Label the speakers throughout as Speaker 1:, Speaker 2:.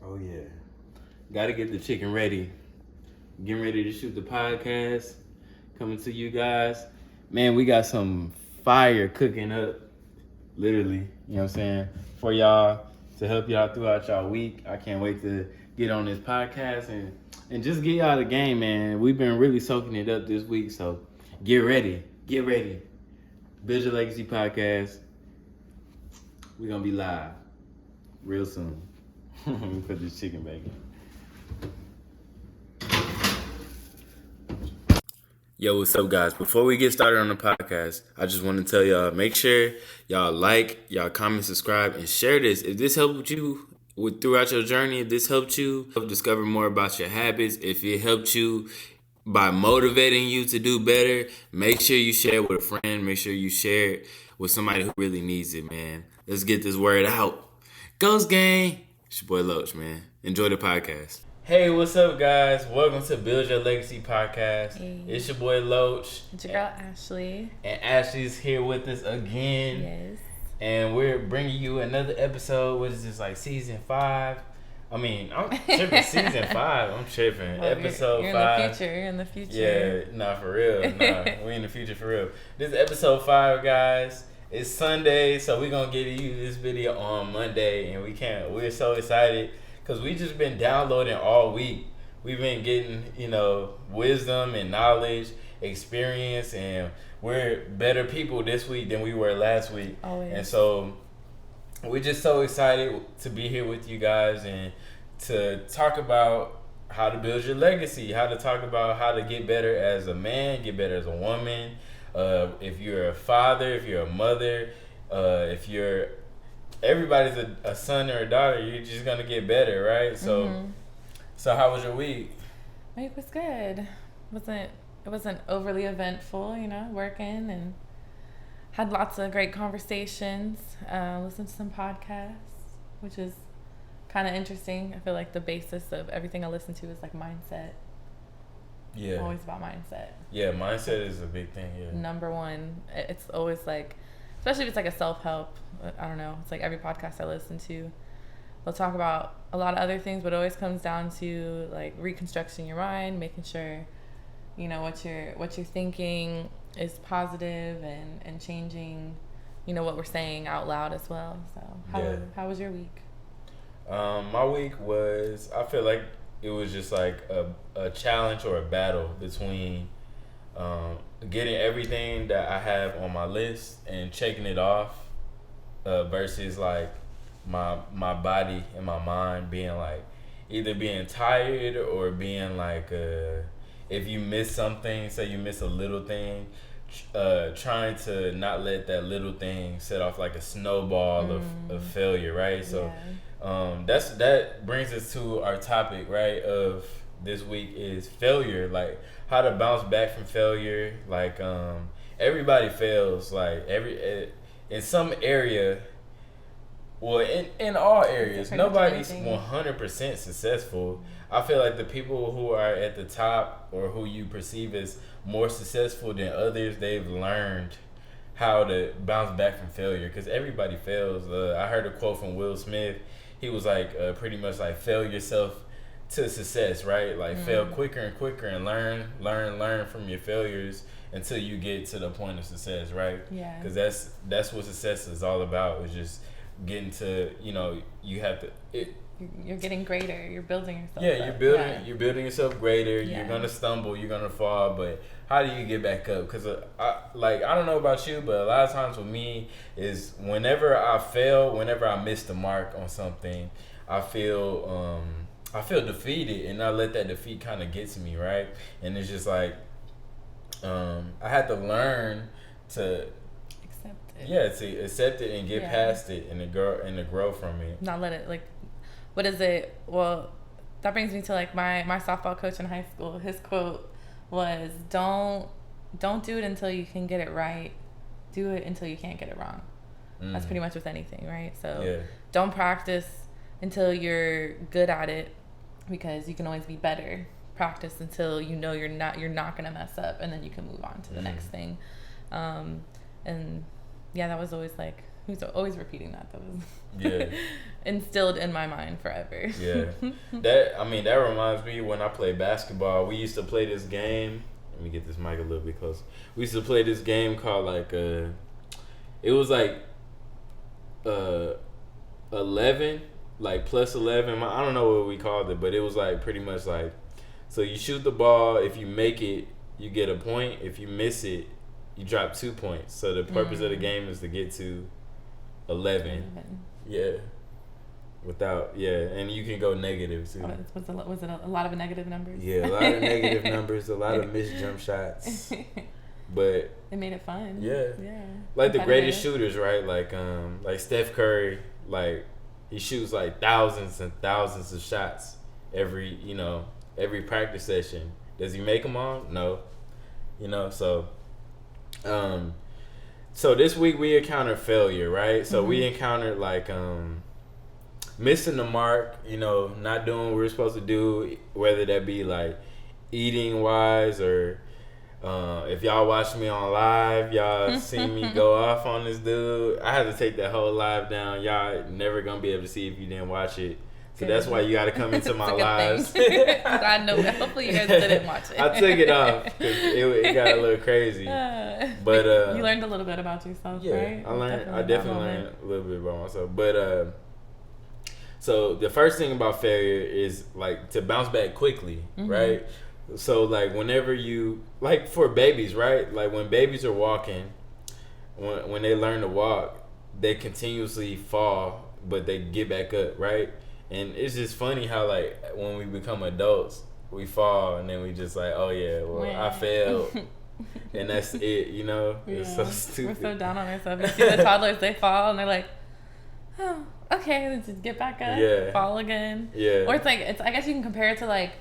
Speaker 1: Oh yeah. Gotta get the chicken ready. Getting ready to shoot the podcast. Coming to you guys. Man, we got some fire cooking up. Literally. You know what I'm saying? For y'all to help y'all throughout y'all week. I can't wait to get on this podcast and just get y'all the game, man. We've been really soaking it up this week, so get ready. Get ready. Build Your Legacy Podcast. We're gonna be live real soon. Let me put this chicken back in. Yo, what's up, guys? Before we get started on the podcast, I just want to tell y'all, make sure y'all like, y'all comment, subscribe, and share this. If this helped you throughout your journey, if this helped you discover more about your habits, if it helped you by motivating you to do better, make sure you share it with a friend. Make sure you share it with somebody who really needs it, man. Let's get this word out. Ghost Gang. It's your boy Loach, man. Enjoy the podcast. Hey, what's up, guys? Welcome to Build Your Legacy Podcast. Hey. It's your boy Loach.
Speaker 2: It's your girl Ashlie.
Speaker 1: And Ashley's here with us again.
Speaker 2: Yes.
Speaker 1: And we're bringing you another episode. What is this, like season 5? I mean, I'm tripping. Season 5. I'm tripping.
Speaker 2: Oh,
Speaker 1: episode
Speaker 2: you're
Speaker 1: 5.
Speaker 2: You're in the future.
Speaker 1: Yeah, nah, for real. Nah, we in the future for real. This is episode 5, guys. It's Sunday, so we're gonna give you this video on Monday, and we're so excited because we just been downloading all week. We've been getting, wisdom and knowledge, experience, and we're better people this week than we were last week.
Speaker 2: Always.
Speaker 1: And so we're just so excited to be here with you guys and to talk about how to build your legacy, how to talk about how to get better as a man, get better as a woman. If you're a father, if you're a mother, everybody's a son or a daughter, you're just gonna get better, right? So, So how was your week?
Speaker 2: My week was good. It wasn't overly eventful, working and had lots of great conversations. Listened to some podcasts, which is kind of interesting. I feel like the basis of everything I listen to is like mindset.
Speaker 1: Yeah.
Speaker 2: Always about mindset.
Speaker 1: Yeah, mindset is a big thing, yeah.
Speaker 2: Number one. It's always like, especially if it's like a self-help, I don't know, it's like every podcast I listen to, they'll talk about a lot of other things, but it always comes down to like reconstructing your mind, making sure, what you're thinking is positive and changing, what we're saying out loud as well. So how was your week?
Speaker 1: My week was, I feel like it was just like a challenge or a battle between getting everything that I have on my list and checking it off versus like my body and my mind being like either being tired or being like if you miss something, say you miss a little thing, trying to not let that little thing set off like a snowball of failure, right? So that brings us to our topic, right, of this week is failure, like how to bounce back from failure. Like everybody fails, like in some area, well, in all areas, nobody's 100% successful. I feel like the people who are at the top or who you perceive as more successful than others, they've learned how to bounce back from failure, because everybody fails. I heard a quote from Will Smith. He was like, pretty much like, fail yourself to success, right? Like fail quicker and quicker and learn from your failures until you get to the point of success, right?
Speaker 2: Yeah.
Speaker 1: Because that's what success is all about. Is just getting to, you have to.
Speaker 2: You're getting greater. You're building yourself.
Speaker 1: Yeah,
Speaker 2: up.
Speaker 1: You're building yourself greater.
Speaker 2: Yeah.
Speaker 1: You're gonna stumble. You're gonna fall. But how do you get back up? Because I don't know about you, but a lot of times with me is whenever I fail, whenever I miss the mark on something, I feel defeated, and I let that defeat kind of get to me, right? And it's just like I had to learn to
Speaker 2: accept it.
Speaker 1: Yeah, to accept it and get past it and to grow from it.
Speaker 2: Not let it, like, what is it? Well, that brings me to like my softball coach in high school. His quote was, don't do it until you can get it right. Do it until you can't get it wrong. That's pretty much with anything, right? So don't practice until you're good at it, because you can always be better. Practice until you're not gonna mess up, and then you can move on to the next thing. And yeah, that was always like who's always repeating that. That was
Speaker 1: Yeah.
Speaker 2: instilled in my mind forever.
Speaker 1: Yeah. That reminds me when I played basketball, we used to play this game. Let me get this mic a little bit closer. We used to play this game called it was like 11, like plus 11. I don't know what we called it, but it was like pretty much like, so you shoot the ball. If you make it, you get a point. If you miss it, you drop 2 points. So the purpose of the game is to get to 11. Yeah. And you can go negative too.
Speaker 2: Was it a lot of negative numbers?
Speaker 1: Yeah, a lot of negative numbers, a lot of missed jump shots. But
Speaker 2: it made it fun.
Speaker 1: Yeah. Like the greatest shooters, right? Like Steph Curry, like he shoots like thousands and thousands of shots every practice session. Does he make them all? No. So this week we encountered failure, right? So we encountered like missing the mark, not doing what we're supposed to do, whether that be like eating wise or if y'all watch me on live, y'all see me go off on this dude. I had to take that whole live down. Y'all never gonna be able to see if you didn't watch it. So that's why you got to come into my lives.
Speaker 2: I know. Hopefully you guys didn't watch it.
Speaker 1: I took it off because it got a little crazy. But
Speaker 2: you learned a little bit about yourself, right?
Speaker 1: I definitely learned a little bit about myself. But so the first thing about failure is like to bounce back quickly, right? So like whenever you, like for babies, right? Like when babies are walking, when they learn to walk, they continuously fall, but they get back up, right? And it's just funny how like when we become adults, we fall and then we just like, oh yeah, well I failed, and that's it, It's so stupid.
Speaker 2: We're so down on ourselves. You see the toddlers, they fall and they're like, oh, okay, let's just get back up, fall again. Yeah. Or it's I guess you can compare it to like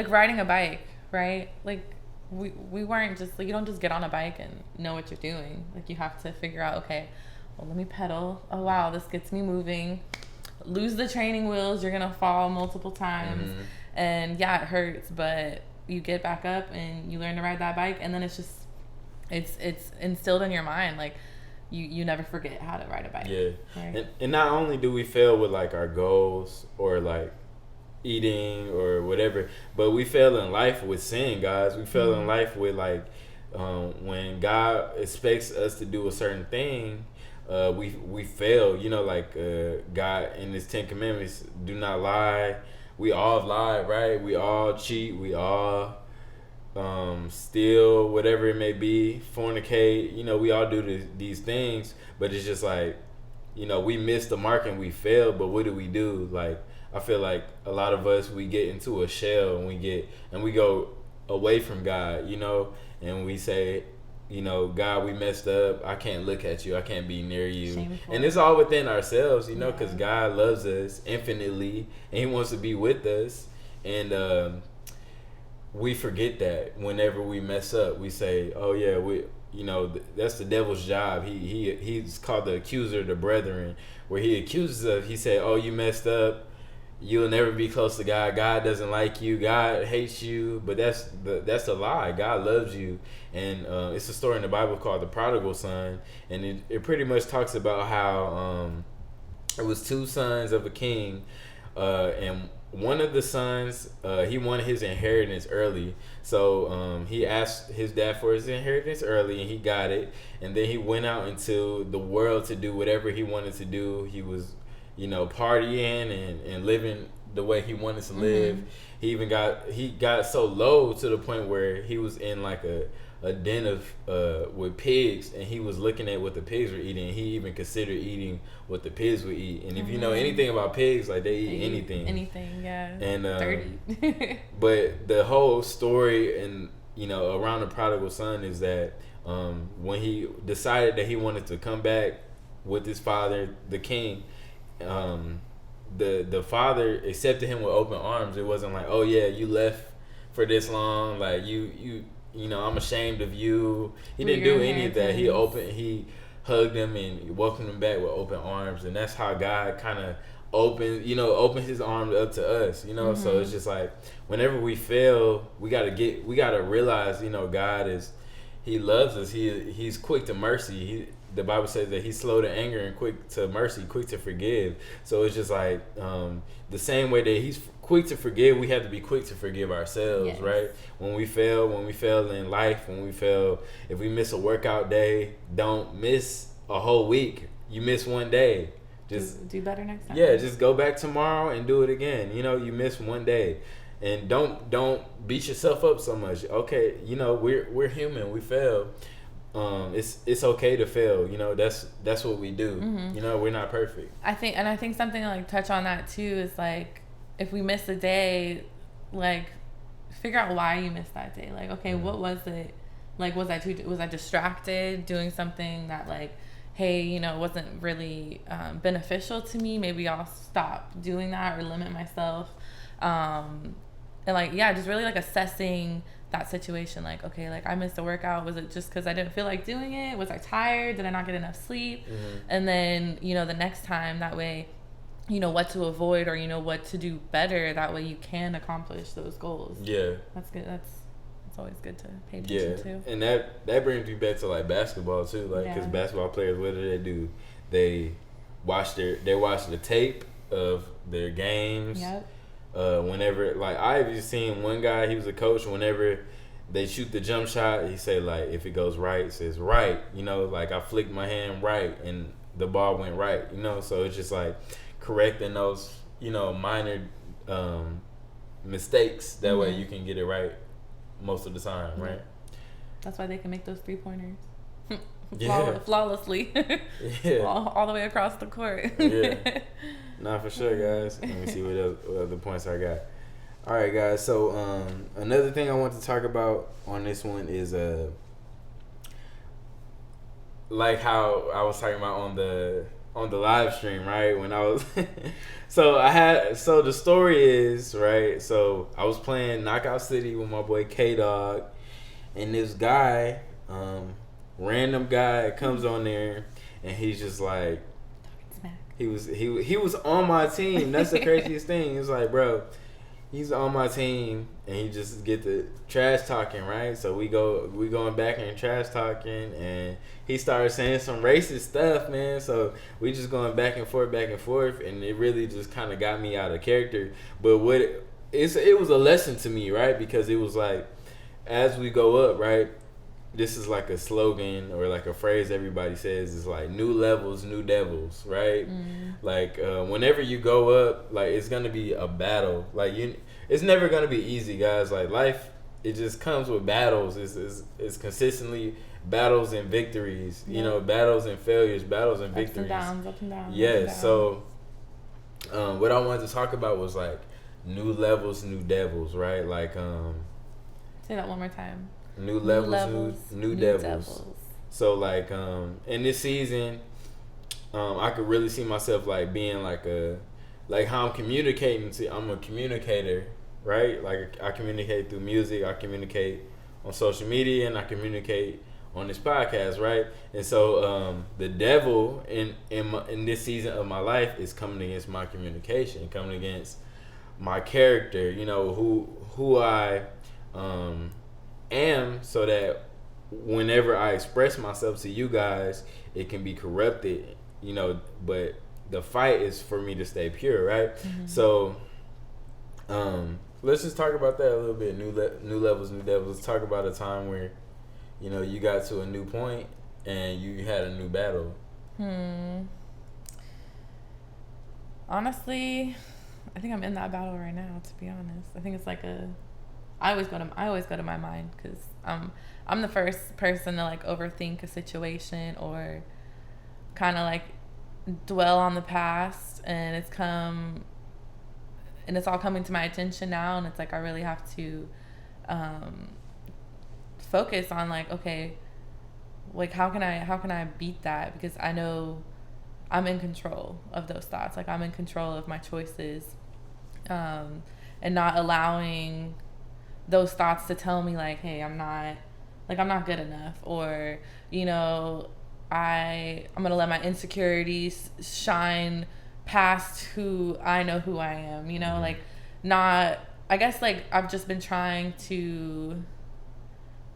Speaker 2: riding a bike, right? Like we weren't just like, you don't just get on a bike and know what you're doing. Like you have to figure out, okay, well let me pedal. Oh wow, this gets me moving. Lose the training wheels, you're gonna fall multiple times, and it hurts, but you get back up and you learn to ride that bike, and then it's instilled in your mind, like you never forget how to ride a bike. Right?
Speaker 1: And not only do we fail with like our goals or like eating or whatever, but we fail in life with sin, guys. We fail in life with like when God expects us to do a certain thing. We fail, like God in His 10 Commandments, do not lie. We all lie, right? We all cheat. We all steal, whatever it may be, fornicate. We all do these things, but it's just like, we miss the mark and we fail. But what do? Like, I feel like a lot of us, we get into a shell and we go away from God, and we say, God, we messed up. I can't look at you. I can't be near you. Shameful. And it's all within ourselves, because God loves us infinitely and He wants to be with us. And we forget that whenever we mess up. We say, oh yeah, that's the devil's job. He's called the accuser of the brethren, where he accuses us. He said, oh, you messed up. You'll never be close to God. God doesn't like you. God hates you. But that's a lie. God loves you. And it's a story in the Bible called the prodigal son. And it pretty much talks about how it was 2 sons of a king. And one of the sons, he wanted his inheritance early. So he asked his dad for his inheritance early, and he got it. And then he went out into the world to do whatever he wanted to do. He was partying and living the way he wanted to live. He got so low to the point where he was in like a den of with pigs, and he was looking at what the pigs were eating, and he even considered eating what the pigs would eat. And if you know anything about pigs, like they eat anything, and dirty. But the whole story and around the prodigal son is that when he decided that he wanted to come back with his father, the king, the father accepted him with open arms. It wasn't like, oh yeah, you left for this long, like you I'm ashamed of you. He didn't do any of that. He hugged him and welcomed him back with open arms, and that's how God kind of opened his arms up to us, So it's just like whenever we fail, we gotta realize, God He loves us. He's quick to mercy. the Bible says that he's slow to anger and quick to mercy, quick to forgive. So it's just like the same way that he's quick to forgive, we have to be quick to forgive ourselves, yes. Right? When we fail in life, if we miss a workout day, don't miss a whole week. You miss one day. Just
Speaker 2: do better next time.
Speaker 1: Yeah, just go back tomorrow and do it again. You know, you miss one day. And don't beat yourself up so much. Okay, you know, we're human, we fail. It's okay to fail. You know, that's what we do. Mm-hmm. You know, we're not perfect.
Speaker 2: I think something like touch on that too is like, if we miss a day, like figure out why you missed that day. Like, okay, what was it? Like, was I distracted doing something that like, hey, you know, wasn't really beneficial to me? Maybe I'll stop doing that or limit myself. And like, yeah, just really like assessing that situation. Like, okay, like I missed a workout. Was it just because I didn't feel like doing it? Was I tired? Did I not get enough sleep? Mm-hmm. And then, you know, the next time, that way, you know what to avoid or you know what to do better. That way you can accomplish those goals.
Speaker 1: Yeah.
Speaker 2: That's good. It's always good to pay attention to.
Speaker 1: And that brings me back to like basketball too. Like, because basketball players, what do? They watch the tape of their games.
Speaker 2: Yep.
Speaker 1: Whenever, like, I've just seen one guy, he was a coach, whenever they shoot the jump shot, he say, like, if it goes right, it says right, you know, like I flicked my hand right and the ball went right, you know. So it's just like correcting those, you know, minor mistakes. That way you can get it right most of the time, right?
Speaker 2: That's why they can make those 3-pointers flawlessly.
Speaker 1: Yeah.
Speaker 2: all the way across the court.
Speaker 1: Yeah. Nah, for sure, guys. Let me see what other points I got. All right, guys. So another thing I want to talk about on this one is like how I was talking about on the live stream, right? When I was so the story is, right, so I was playing Knockout City with my boy K-Dog, and this guy, random guy comes on there and he's just like, he was on my team. That's the craziest thing. It's like, bro, he's on my team and he just get the trash talking, right? So we going back and trash talking, and he started saying some racist stuff, man. So we just going back and forth, and it really just kind of got me out of character. But it was a lesson to me, right? Because it was like, as we go up, right, this is like a slogan or like a phrase everybody says, is like new levels, new devils, right? Like whenever you go up, like it's gonna be a battle. Like it's never gonna be easy, guys. Like life, it just comes with battles. It's consistently battles and victories. You know, battles and failures, battles and victories.
Speaker 2: Up and down.
Speaker 1: Yeah. So what I wanted to talk about was like new levels, new devils, right? Like
Speaker 2: say that one more time.
Speaker 1: New levels, new devils. So like in this season, I could really see myself like being like how I'm communicating I'm a communicator, right? Like I communicate through music, I communicate on social media, and I communicate on this podcast, right? And so the devil in this season of my life is coming against my communication, coming against my character, you know, who I am, so that whenever I express myself to you guys, it can be corrupted, you know. But the fight is for me to stay pure, right? Mm-hmm. So let's just talk about that a little bit. New levels, new devils. Let's talk about a time where, you know, you got to a new point and you had a new battle.
Speaker 2: Honestly, I think I'm in that battle right now, to be honest. I think it's like I always go to my mind, because I'm the first person to like overthink a situation or kind of like dwell on the past, and it's all coming to my attention now, and it's like I really have to focus on like, okay, like how can I beat that, because I know I'm in control of those thoughts. Like I'm in control of my choices, and not allowing those thoughts to tell me like, hey, I'm not good enough, or, you know, I'm gonna let my insecurities shine past who I know who I am, you know. Like not, I guess like I've just been trying to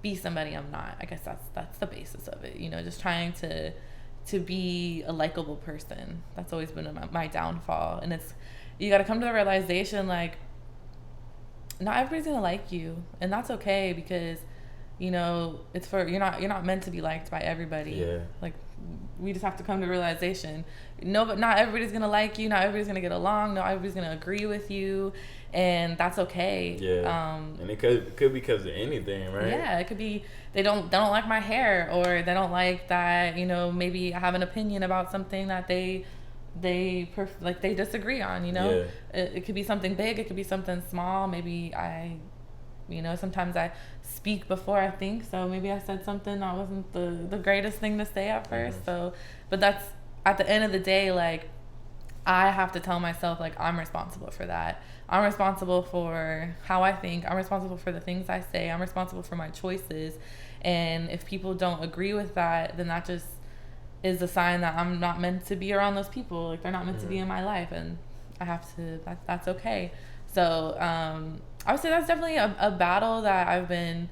Speaker 2: be somebody I'm not. I guess that's the basis of it, you know, just trying to to be a likable person. That's always been my downfall. And you got to come to the realization, like, not everybody's gonna like you, and that's okay, because it's you're not meant to be liked by everybody.
Speaker 1: Yeah.
Speaker 2: Like, we just have to come to realization. No, but not everybody's gonna like you. Not everybody's gonna get along. Not everybody's gonna agree with you, and that's okay.
Speaker 1: Yeah. And it could be because of anything, right?
Speaker 2: Yeah, it could be they don't like my hair, or they don't like that. Maybe I have an opinion about something that they disagree on.
Speaker 1: Yeah.
Speaker 2: It could be something big. It could be something small. Maybe sometimes I speak before I think, so maybe I said something that wasn't the greatest thing to say at first. Mm-hmm. So, but that's, at the end of the day, like, I have to tell myself, like, I'm responsible for that. I'm responsible for how I think. I'm responsible for the things I say. I'm responsible for my choices. And if people don't agree with that, then that just is a sign that I'm not meant to be around those people. Like, they're not meant to be in my life, and I have to, that's okay. So, I would say that's definitely a battle that I've been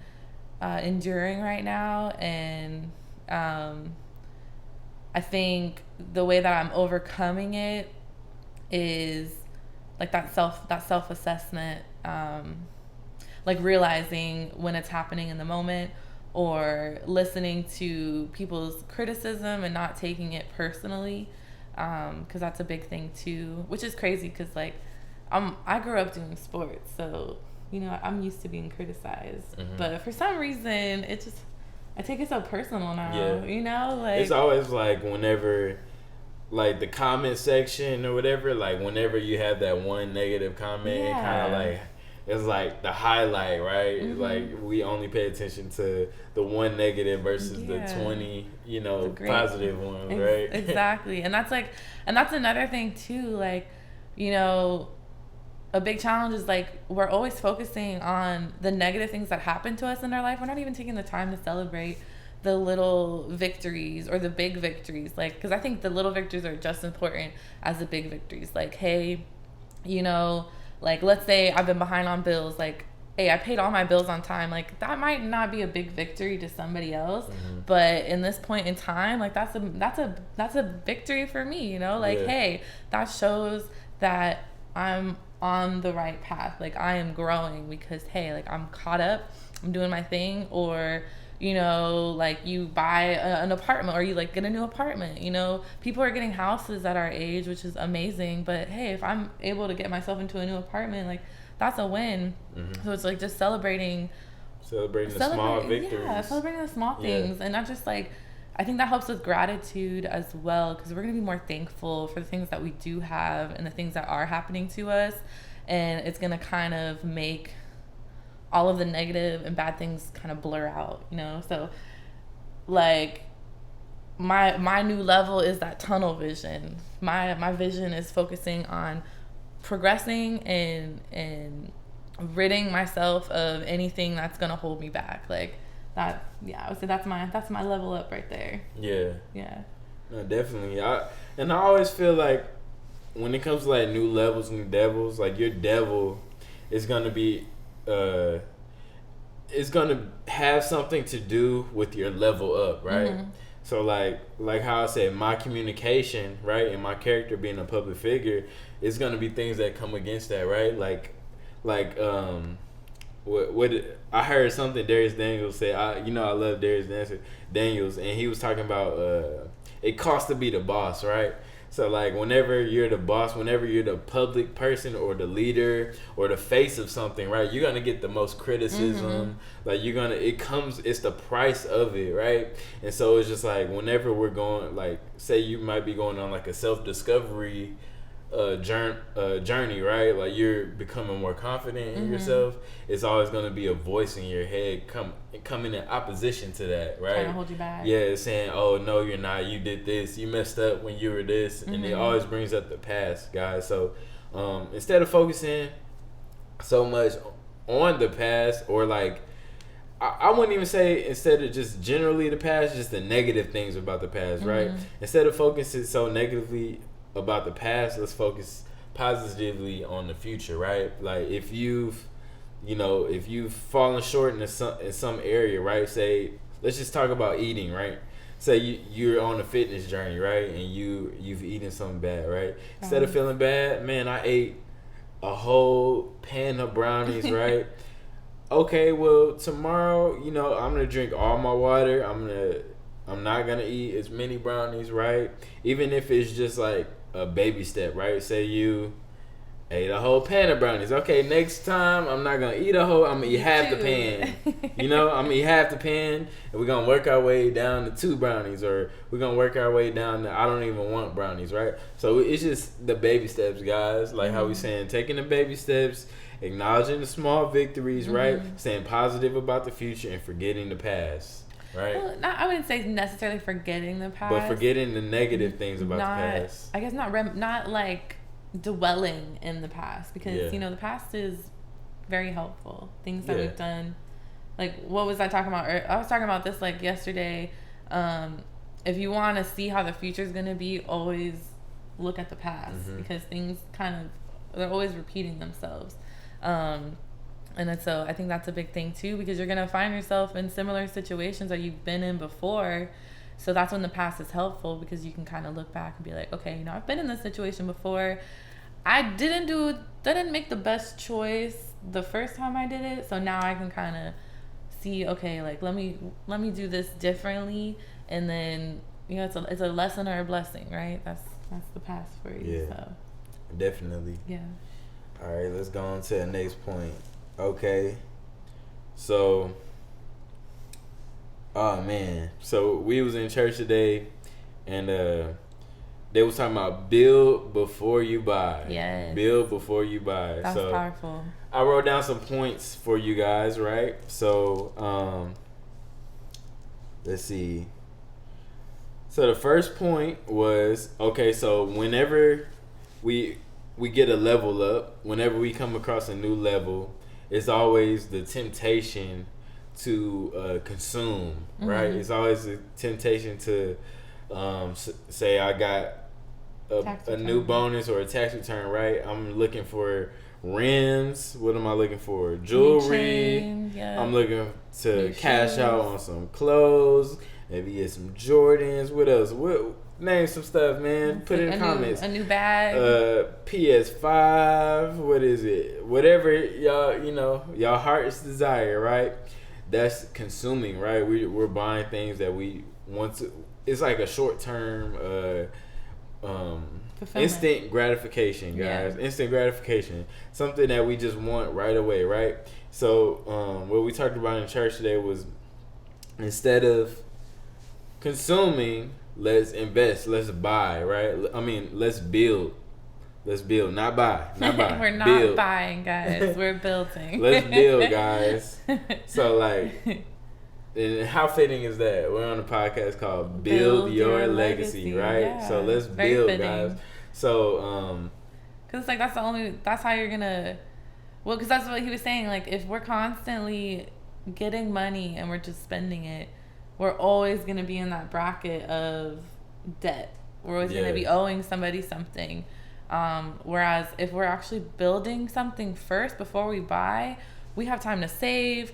Speaker 2: enduring right now. And I think the way that I'm overcoming it is like that self-assessment, like realizing when it's happening in the moment, or listening to people's criticism and not taking it personally, because that's a big thing too, which is crazy, because like I grew up doing sports, so I'm used to being criticized. Mm-hmm. But for some reason, I take it so personal now.
Speaker 1: Yeah.
Speaker 2: Like,
Speaker 1: it's always like whenever, like, the comment section or whatever, like whenever you have that one negative comment, it kind of like, it's like the highlight, right? Mm-hmm. Like, we only pay attention to the one negative versus the 20, positive ones, right?
Speaker 2: Exactly. And that's another thing too, like, a big challenge is, like, we're always focusing on the negative things that happen to us in our life. We're not even taking the time to celebrate the little victories or the big victories. Like, because I think the little victories are just as important as the big victories. Like, hey, like, let's say I've been behind on bills. Like, hey, I paid all my bills on time. Like, that might not be a big victory to somebody else, mm-hmm. but in this point in time, like, that's a victory for me. Like, hey, that shows that I'm on the right path. Like, I am growing because, hey, like, I'm caught up, I'm doing my thing. Or, like, you buy an apartment, or you, like, get a new apartment. People are getting houses at our age, which is amazing. But hey, if I'm able to get myself into a new apartment, like, that's a win. Mm-hmm. So it's like just celebrating the small victories. Yeah, celebrating the small things. And not just, like, I think that helps with gratitude as well, because we're going to be more thankful for the things that we do have and the things that are happening to us. And it's going to kind of make all of the negative and bad things kind of blur out, So, like, my new level is that tunnel vision. My vision is focusing on progressing and ridding myself of anything that's going to hold me back. Like, that, I would say that's my level up right there. Yeah.
Speaker 1: No, definitely. I always feel like when it comes to, like, new levels, new devils, like, your devil is gonna be it's gonna have something to do with your level up, right? Mm-hmm. So like how I said, my communication, right, and my character being a public figure, is gonna be things that come against that, right? Like what I heard something Darius Daniels say. I love Darius Daniels, and he was talking about it costs to be the boss, right? So, like, whenever you're the boss, whenever you're the public person or the leader or the face of something, right, you're gonna get the most criticism. Mm-hmm. Like, it's the price of it, right? And so it's just like, whenever we're going, like, say you might be going on, like, a self-discovery journey, right? Like, you're becoming more confident in yourself. It's always going to be a voice in your head coming in opposition to that, right?
Speaker 2: Trying to hold you back.
Speaker 1: Yeah, saying, oh, no, you're not. You did this. You messed up when you were this. And it always brings up the past, guys. So instead of focusing so much on the past, or, like, I wouldn't even say instead of just generally the past, just the negative things about the past, right? Instead of focusing so negatively about the past, let's focus positively on the future, right? Like, if you've fallen short in some area, right? Say, let's just talk about eating, right? say you're on a fitness journey, right? And you've eaten something bad, right? Instead of feeling bad, man, I ate a whole pan of brownies, right? Okay, well, tomorrow, I'm gonna drink all my water. I'm not gonna eat as many brownies, right? Even if it's just like a baby step, right? Say you ate a whole pan of brownies. Okay, next time I'm not gonna eat a whole. I'm gonna eat half the pan. I'm gonna eat half the pan, and we're gonna work our way down to 2 brownies, or we're gonna work our way down to I don't even want brownies, right? So it's just the baby steps, guys. Like how we saying, taking the baby steps, acknowledging the small victories, right? Staying positive about the future and forgetting the past. Right.
Speaker 2: Well, I wouldn't say necessarily forgetting the past,
Speaker 1: but forgetting the negative things about the past.
Speaker 2: I guess not like dwelling in the past, because the past is very helpful. Things that we've done, like what was I talking about? I was talking about this like yesterday. If you want to see how the future is going to be, always look at the past, because things they're always repeating themselves. And so I think that's a big thing too, because you're going to find yourself in similar situations that you've been in before. So that's when the past is helpful, because you can kind of look back and be like, okay, I've been in this situation before. I didn't make the best choice the first time I did it. So now I can kind of see, okay, like let me do this differently. And then, it's a lesson or a blessing, right? That's the past for you.
Speaker 1: Yeah,
Speaker 2: so.
Speaker 1: Definitely.
Speaker 2: Yeah.
Speaker 1: All right, let's go on to the next point. Okay, so, oh man, so we was in church today, and they was talking about build before you buy.
Speaker 2: Yes.
Speaker 1: Build before you buy.
Speaker 2: That's powerful.
Speaker 1: I wrote down some points for you guys, right? So, let's see. So the first point was, okay, so whenever we get a level up, whenever we come across a new level, it's always the temptation to consume, right? It's always the temptation to say I got a new bonus or a tax return, right? I'm looking for rims. What am I looking for? Jewelry. I'm looking to new cash shoes. Out on some clothes. Maybe get some Jordans. What else? Name some stuff, man. Put it in the comments.
Speaker 2: A new bag.
Speaker 1: PS5. What is it? Whatever y'all heart's desire, right? That's consuming, right? We're buying things that we want to. It's like a short term, instant gratification, guys. Yeah. Instant gratification. Something that we just want right away, right? So, what we talked about in church today was, instead of consuming, let's invest, let's buy, right? I mean, let's build, not buy.
Speaker 2: We're not build. Buying, guys. We're building.
Speaker 1: Let's build, guys. So, like, and how fitting is that? We're on a podcast called Build Your Legacy, right? Yeah. So let's build, guys. So,
Speaker 2: because it's like that's how you're gonna. Well, because that's what he was saying. Like, if we're constantly getting money and we're just spending it, we're always going to be in that bracket of debt. We're always going to be owing somebody something. Whereas if we're actually building something first before we buy, we have time to save.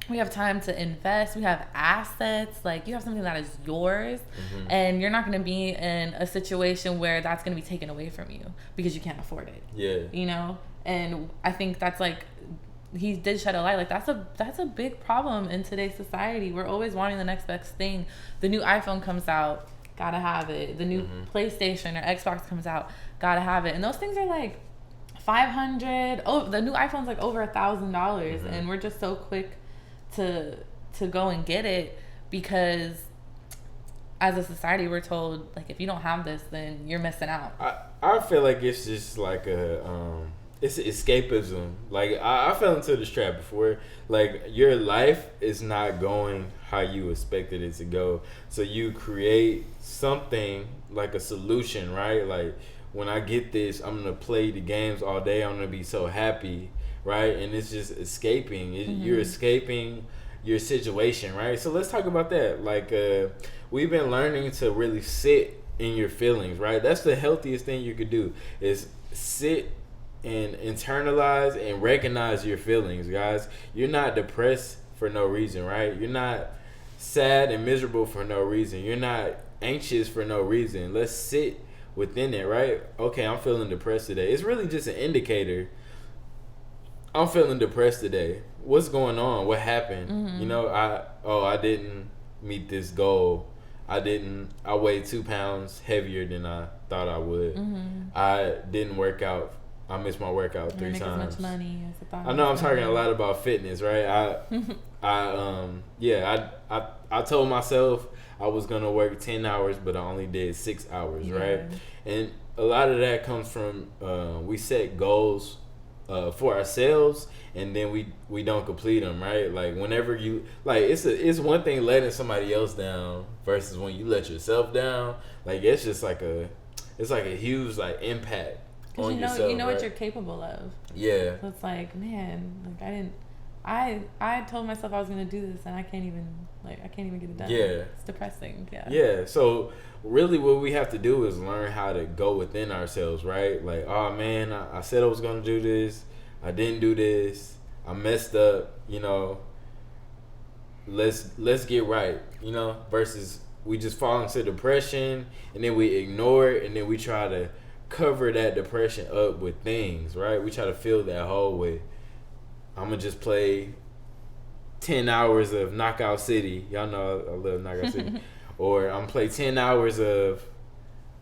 Speaker 2: We have time to invest. We have assets. Like, you have something that is yours. And you're not going to be in a situation where that's going to be taken away from you because you can't afford it.
Speaker 1: Yeah.
Speaker 2: And I think that's like, he did shed a light. Like, that's a big problem in today's society. We're always wanting the next best thing. The new iPhone comes out, gotta have it. The new PlayStation or Xbox comes out, gotta have it. And those things are like $500. Oh, the new iPhone's like over $1,000, and we're just so quick to go and get it, because as a society we're told, like, if you don't have this, then you're missing out.
Speaker 1: I feel like it's just like it's escapism. Like, I fell into this trap before. Like, your life is not going how you expected it to go. So you create something like a solution, right? Like, when I get this, I'm going to play the games all day. I'm going to be so happy, right? And it's just escaping. You're escaping your situation, right? So let's talk about that. Like, we've been learning to really sit in your feelings, right? That's the healthiest thing you could do, is sit and internalize and recognize your feelings, guys. You're not depressed for no reason, right? You're not sad and miserable for no reason. You're not anxious for no reason. Let's sit within it, right? Okay, I'm feeling depressed today. It's really just an indicator. I'm feeling depressed today. What's going on? What happened?
Speaker 2: Mm-hmm.
Speaker 1: You know, I didn't meet this goal. I weighed 2 pounds heavier than I thought I would.
Speaker 2: Mm-hmm.
Speaker 1: I didn't work out. I missed my workout 3 times.
Speaker 2: Make as much money as I thought.
Speaker 1: I know I'm talking a lot about fitness, right? I told myself I was gonna work 10 hours, but I only did 6 hours, right? And a lot of that comes from we set goals for ourselves, and then we don't complete them, right? Like whenever you it's one thing letting somebody else down versus when you let yourself down. Like it's just like a huge like impact on yourself. You know
Speaker 2: what you're capable of.
Speaker 1: Yeah.
Speaker 2: So it's like, man, like I told myself I was gonna do this, and I can't even get it done.
Speaker 1: Yeah.
Speaker 2: It's depressing. Yeah.
Speaker 1: Yeah. So really what we have to do is learn how to go within ourselves, right? Like, oh man, I said I was gonna do this, I didn't do this, I messed up, you know. Let's get right, you know, versus we just fall into depression and then we ignore it and then we try to cover that depression up with things, right? We try to fill that hole with, I'm gonna just play 10 hours of Knockout City. Y'all know I love Knockout City. Or I'm play 10 hours of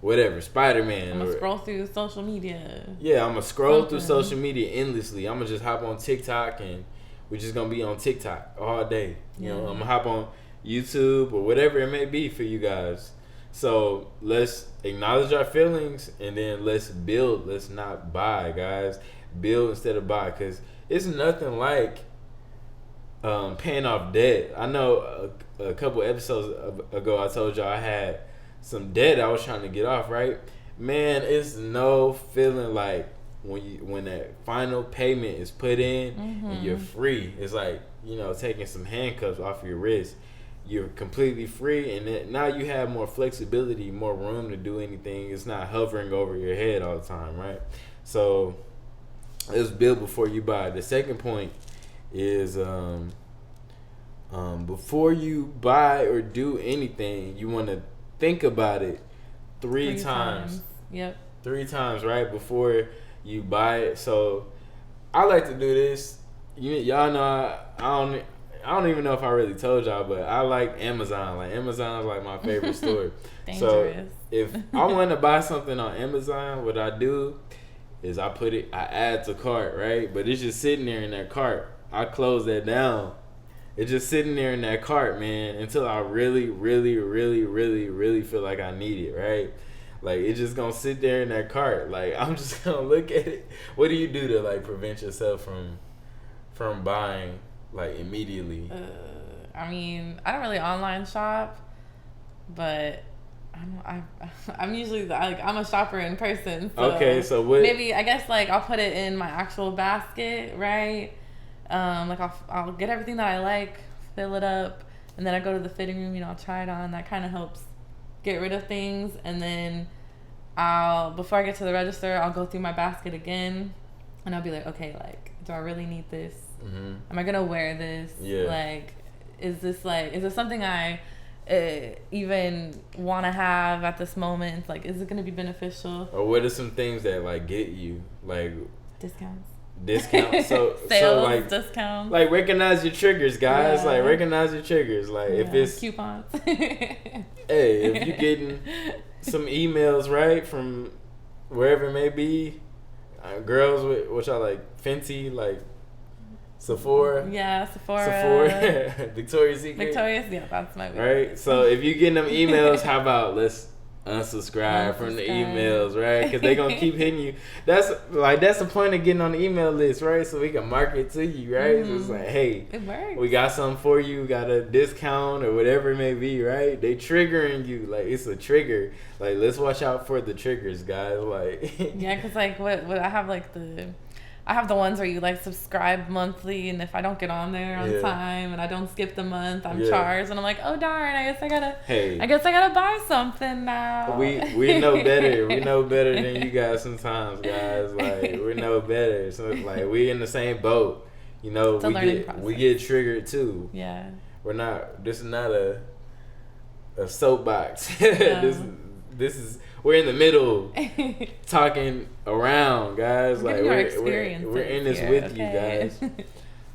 Speaker 1: whatever, Spider-Man.
Speaker 2: I'm gonna scroll through social media.
Speaker 1: Yeah, I'm gonna scroll through social media endlessly. I'm gonna just hop on TikTok and we're just gonna be on TikTok all day. You know, I'm gonna hop on YouTube or whatever it may be for you guys. So let's acknowledge our feelings and then let's build. Let's not buy, guys. Build instead of buy, because it's nothing like paying off debt. I know a couple episodes ago I told y'all I had some debt I was trying to get off, right? Man, it's no feeling like when that final payment is put in and you're free. It's like, you know, taking some handcuffs off your wrist. You're completely free, and then now you have more flexibility, more room to do anything. It's not hovering over your head all the time, right? So let's build before you buy. The second point is before you buy or do anything, you want to think about it three times.
Speaker 2: Yep.
Speaker 1: 3 times, right, before you buy it. So I like to do this. Y'all know I don't even know if I really told y'all, but I like Amazon. Like Amazon is like my favorite store. So if I want to buy something on Amazon, what I do is I add to cart, right? But it's just sitting there in that cart. I close that down. It's just sitting there in that cart, man, until I really, really, really, really, really feel like I need it, right? Like it's just gonna sit there in that cart. Like I'm just gonna look at it. What do you do to like prevent yourself from buying like immediately?
Speaker 2: I mean, I don't really online shop, but I'm usually like I'm a shopper in person. So
Speaker 1: okay, so what?
Speaker 2: Maybe I guess like I'll put it in my actual basket, right? Like I'll get everything that I like, fill it up, and then I go to the fitting room. You know, I'll try it on. That kind of helps get rid of things, and then before I get to the register, I'll go through my basket again, and I'll be like, okay, like, do I really need this?
Speaker 1: Mm-hmm.
Speaker 2: Am I gonna wear this?
Speaker 1: Yeah.
Speaker 2: Like, is this something I even want to have at this moment? Like, is it gonna be beneficial?
Speaker 1: Or what are some things that like get you like
Speaker 2: discounts?
Speaker 1: So
Speaker 2: sales,
Speaker 1: so like
Speaker 2: discounts.
Speaker 1: Like recognize your triggers, guys. Yeah. Like recognize your triggers. Like if it's
Speaker 2: coupons.
Speaker 1: Hey, if you're getting some emails right from wherever it may be, girls with which I like Fenty, like Sephora.
Speaker 2: Yeah, Sephora.
Speaker 1: Victoria's Secret.
Speaker 2: Yeah, that's my favorite.
Speaker 1: Right. So if you getting them emails, how about let's unsubscribe from the emails, right? Because they're gonna keep hitting you. That's the point of getting on the email list, right? So we can market to you, right? So it's like, hey,
Speaker 2: it works. We
Speaker 1: got something for you, got a discount or whatever it may be, right? They triggering you, like it's a trigger. Like let's watch out for the triggers, guys. Like
Speaker 2: yeah, because like what I have the ones where you like subscribe monthly, and if I don't get on there on time and I don't skip the month, I'm charged, and I'm like, oh darn, I guess I gotta buy something now.
Speaker 1: We know better. We know better than you guys sometimes, guys. Like we know better. So like we in the same boat. You know, we get triggered too.
Speaker 2: Yeah.
Speaker 1: This is not a soapbox.
Speaker 2: No.
Speaker 1: This is we're in the middle talking around, guys. Like we're in this with you guys.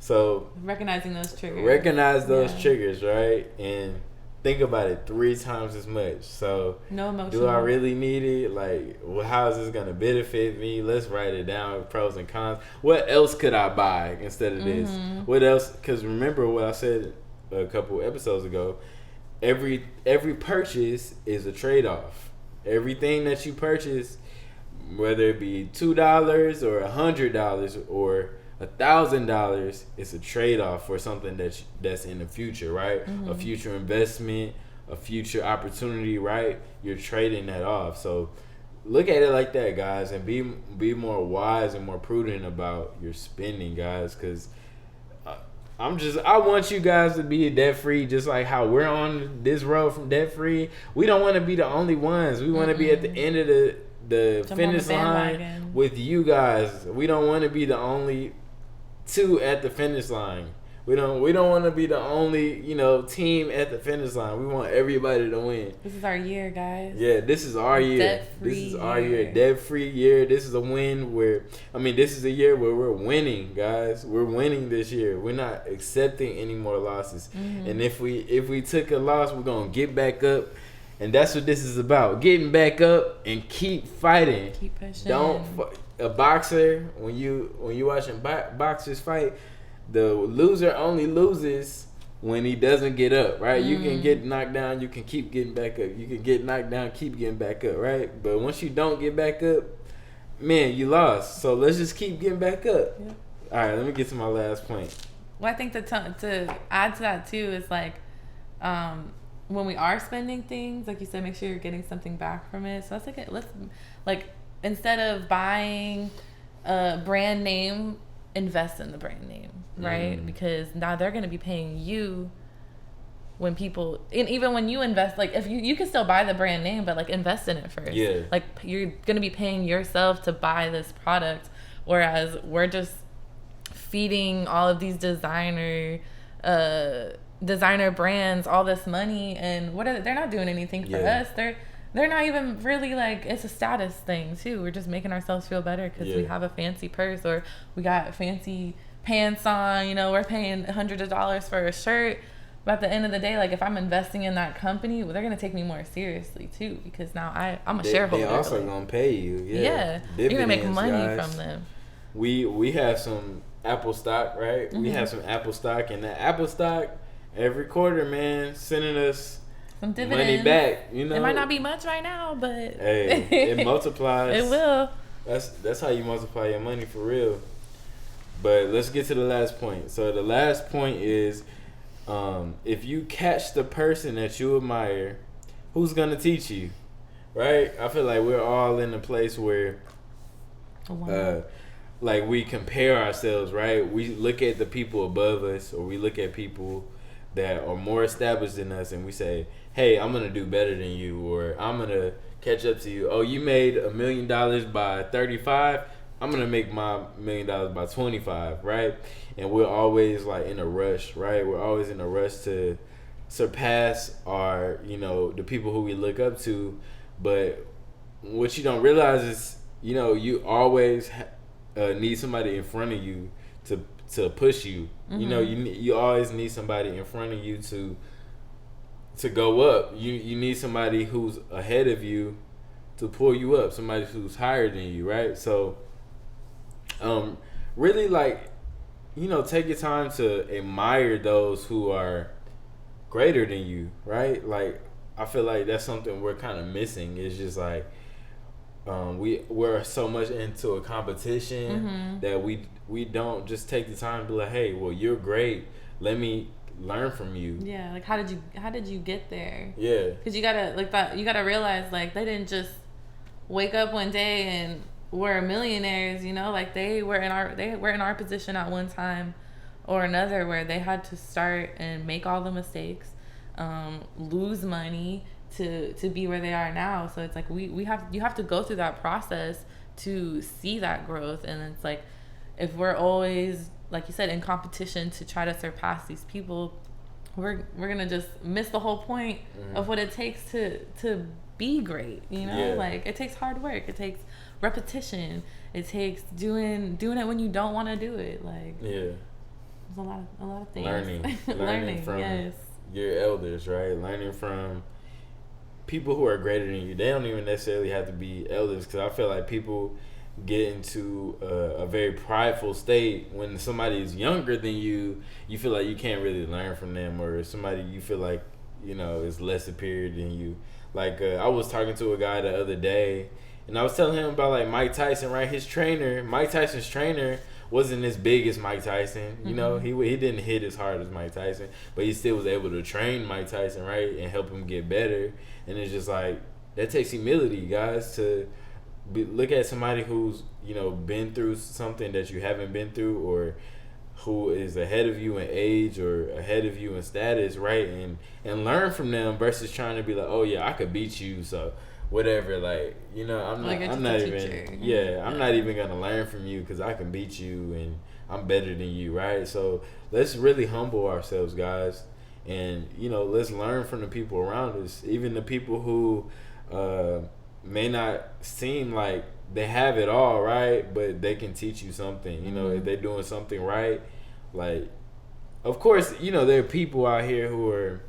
Speaker 1: So
Speaker 2: recognizing those triggers.
Speaker 1: Recognize those triggers, right? And think about it 3 times as much. So
Speaker 2: no emotion.
Speaker 1: Do I really need it? Like, well, how is this gonna benefit me? Let's write it down, pros and cons. What else could I buy instead of this? What else? Because remember what I said a couple episodes ago. Every purchase is a trade-off. Everything that you purchase, whether it be $2 or $100 or $1,000, it's a trade-off for something that's in the future, right? A future investment, a future opportunity, right? You're trading that off. So look at it like that, guys, and be more wise and more prudent about your spending, guys, because I want you guys to be debt free, just like how we're on this road from debt free. We don't want to be the only ones. We want to be at the end of the finish line with you guys. We don't want to be the only 2 at the finish line. We don't want to be the only, team at the finish line. We want everybody to win.
Speaker 2: This is our year, guys.
Speaker 1: Yeah, this is our year.
Speaker 2: Debt-free
Speaker 1: this is our year. Debt-free year. This is a win this is a year where we're winning, guys. We're winning this year. We're not accepting any more losses. And if we took a loss, we're going to get back up. And that's what this is about. Getting back up and keep fighting.
Speaker 2: Keep pushing.
Speaker 1: A boxer, when you watching boxers fight, the loser only loses when he doesn't get up, right? You can get knocked down, you can keep getting back up. You can get knocked down, keep getting back up, right? But once you don't get back up, man, you lost. So let's just keep getting back up. Yeah. All right, let me get to my last point.
Speaker 2: Well, I think to add to that too is like, when we are spending things, like you said, make sure you're getting something back from it. So let's instead of buying a brand name, invest in the brand name, right? Because now they're going to be paying you when people, and even when you invest, like if you can still buy the brand name, but like invest in it first.
Speaker 1: Yeah.
Speaker 2: Like you're going to be paying yourself to buy this product, whereas we're just feeding all of these designer brands all this money, and they're not doing anything for us. They're not even really, like, it's a status thing too. We're just making ourselves feel better because we have a fancy purse or we got fancy pants on, we're paying hundreds of dollars for a shirt. But at the end of the day, like, if I'm investing in that company, well, they're going to take me more seriously too, because now I'm a shareholder.
Speaker 1: They also going to pay you.
Speaker 2: Yeah. You're going to make money, guys, from them.
Speaker 1: We have some Apple stock, right? We have some Apple stock, and that Apple stock every quarter, man, sending us
Speaker 2: some dividends.
Speaker 1: Money back,
Speaker 2: It might not be much right now, but
Speaker 1: hey, it multiplies.
Speaker 2: It will.
Speaker 1: That's how you multiply your money for real. But let's get to the last point. So the last point is, if you catch the person that you admire, who's gonna teach you, right? I feel like we're all in a place where, like we compare ourselves, right? We look at the people above us, or we look at people that are more established than us, and we say, hey, I'm gonna do better than you, or I'm gonna catch up to you. Oh, you made $1 million by 35, I'm gonna make my $1 million by 25, right? And we're always like in a rush, right? We're always in a rush to surpass our, the people who we look up to. But what you don't realize is, you always need somebody in front of you to push you. You always need somebody in front of you to go up. You need somebody who's ahead of you to pull you up, somebody who's higher than you, right? So really, like, take your time to admire those who are greater than you, right? Like, I feel like that's something we're kind of missing. It's just like we're so much into a competition that we don't just take the time to be like, hey, well, you're great, let me learn from you.
Speaker 2: Yeah, like how did you get there?
Speaker 1: Yeah,
Speaker 2: because you gotta realize, like, they didn't just wake up one day and were millionaires, like they were in our position at one time or another, where they had to start and make all the mistakes, lose money to be where they are now. So it's like you have to go through that process to see that growth. And it's like, if we're always, like you said, in competition to try to surpass these people, we're gonna just miss the whole point of what it takes to be great. You know, like it takes hard work. It takes repetition. It takes doing it when you don't want to do it. Like there's a lot of things.
Speaker 1: Learning from your elders, right? Learning from people who are greater than you. They don't even necessarily have to be elders, because I feel like people get into a very prideful state when somebody is younger than you. You feel like you can't really learn from them, or somebody you feel like, you know, is less superior than you. Like I was talking to a guy the other day, and I was telling him about like Mike Tyson, right? Mike Tyson's trainer wasn't as big as Mike Tyson. You know, he didn't hit as hard as Mike Tyson, but he still was able to train Mike Tyson, right, and help him get better. And it's just like, that takes humility, guys, to look at somebody who's, you know, been through something that you haven't been through, or who is ahead of you in age or ahead of you in status, right, and learn from them, versus trying to be like, oh yeah, I could beat you, so whatever, like, you know, I'm not even gonna learn from you because I can beat you and I'm better than you, right? So let's really humble ourselves, guys, and, you know, let's learn from the people around us, even the people who may not seem like they have it all, right, but they can teach you something. You know, if they're doing something right, like, of course, you know, there are people out here who are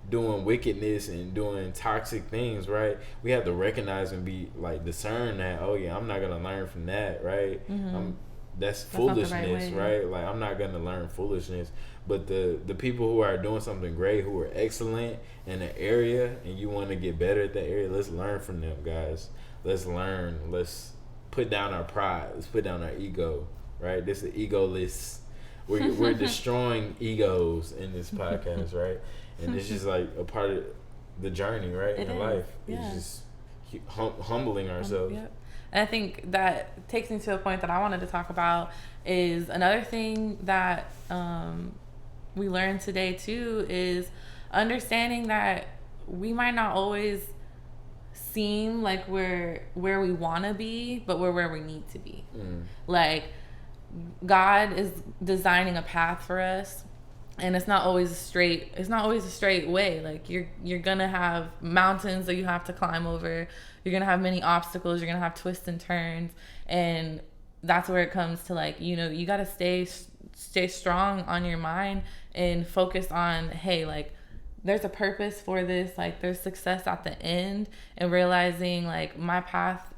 Speaker 1: doing wickedness and doing toxic things, right? We have to recognize and be like, discern that, oh yeah, I'm not gonna learn from that, right? That's foolishness, right? Like, I'm not gonna learn foolishness. But the people who are doing something great, who are excellent in an area, and you want to get better at that area, let's learn from them, guys. Let's learn. Let's put down our pride. Let's put down our ego, right? This is egoless. We're destroying egos in this podcast, right? And it's just like a part of the journey, right? In life. It's just humbling ourselves.
Speaker 2: And I think that takes me to a point that I wanted to talk about, is another thing that we learned today too, is understanding that we might not always seem like we're where we want to be, but we're where we need to be. Like, God is designing a path for us, and it's not always a straight way. Like, you're gonna have mountains that you have to climb over. You're gonna have many obstacles. You're gonna have twists and turns, and that's where it comes to, like, you know, you gotta stay strong on your mind and focus on, hey, like, there's a purpose for this. Like, there's success at the end, and realizing, like, my path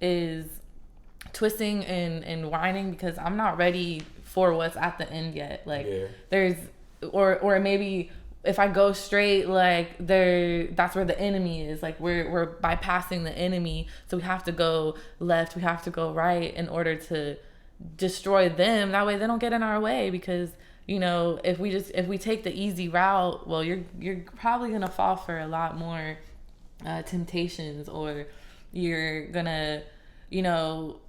Speaker 2: is twisting and winding because I'm not ready for what's at the end yet. Like, there's, or maybe if I go straight, like, that's where the enemy is. Like, we're bypassing the enemy, so we have to go left, we have to go right in order to destroy them. That way they don't get in our way, because, you know, if we take the easy route, well, you're probably gonna fall for a lot more temptations, or you're gonna, you know,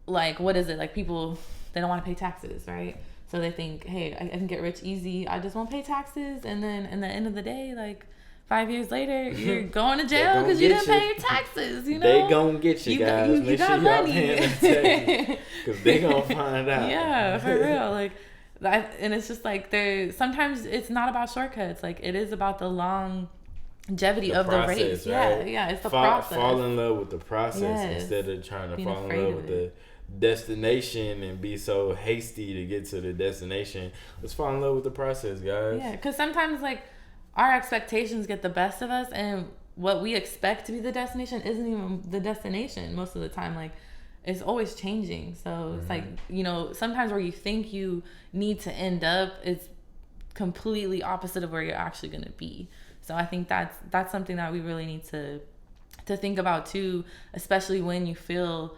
Speaker 2: like, what is it, like, people, they don't want to pay taxes, right? So they think, hey, I can get rich easy, I just won't pay taxes, and then in the end of the day, like, 5 years later, you're going to jail because you didn't pay your taxes. You know,
Speaker 1: they gonna get you, guys. Make sure y'all paying attention, because they gonna find out.
Speaker 2: Yeah, for real. Like that, and it's just like, sometimes it's not about shortcuts. Like, it is about the longevity of the race. Right? Yeah, it's the process.
Speaker 1: Fall in love with the process instead of trying to fall in love with the destination and be so hasty to get to the destination. Let's fall in love with the process, guys.
Speaker 2: Yeah, because sometimes, like, our expectations get the best of us, and what we expect to be the destination isn't even the destination most of the time. Like, it's always changing. So it's like, you know, sometimes where you think you need to end up is completely opposite of where you're actually going to be. So I think that's something that we really need to think about too, especially when you feel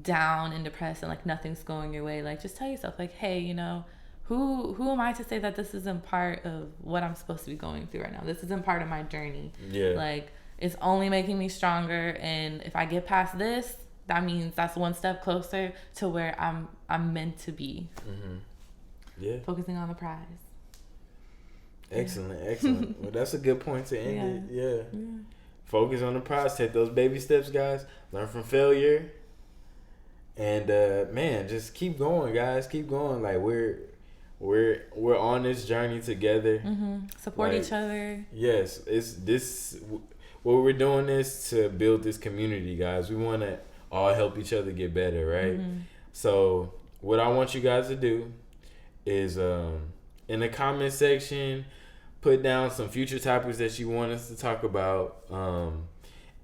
Speaker 2: down and depressed and like nothing's going your way. Like, just tell yourself, like, hey, you know, who am I to say that this isn't part of what I'm supposed to be going through right now? This isn't part of my journey. Yeah. Like, it's only making me stronger, and if I get past this, that means that's one step closer to where I'm meant to be. Yeah. Focusing on the prize.
Speaker 1: Excellent. Well, that's a good point to end it. Yeah. Focus on the prize. Take those baby steps, guys. Learn from failure. And man, just keep going, guys. Keep going. Like, we're on this journey together.
Speaker 2: Support each other.
Speaker 1: Yes, it's this. What we're doing is to build this community, guys. We want to all help each other get better, right? So what I want you guys to do is in the comment section, put down some future topics that you want us to talk about,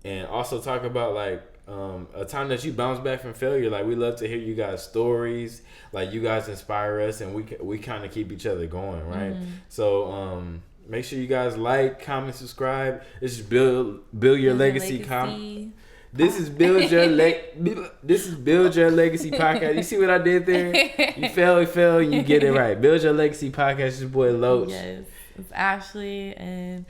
Speaker 1: and also talk about like a time that you bounce back from failure. Like, we love to hear you guys' stories. Like, you guys inspire us, and we kind of keep each other going, right? So make sure you guys like, comment, subscribe. This is build your legacy. This is build your legacy podcast. You see what I did there? You fail, you get it right. Build your legacy podcast. It's your boy Loach.
Speaker 2: Yes, it's Ashlie and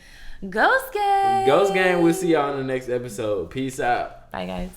Speaker 2: Ghost Gang.
Speaker 1: Ghost Gang. We'll see y'all in the next episode. Peace out.
Speaker 2: Bye, guys.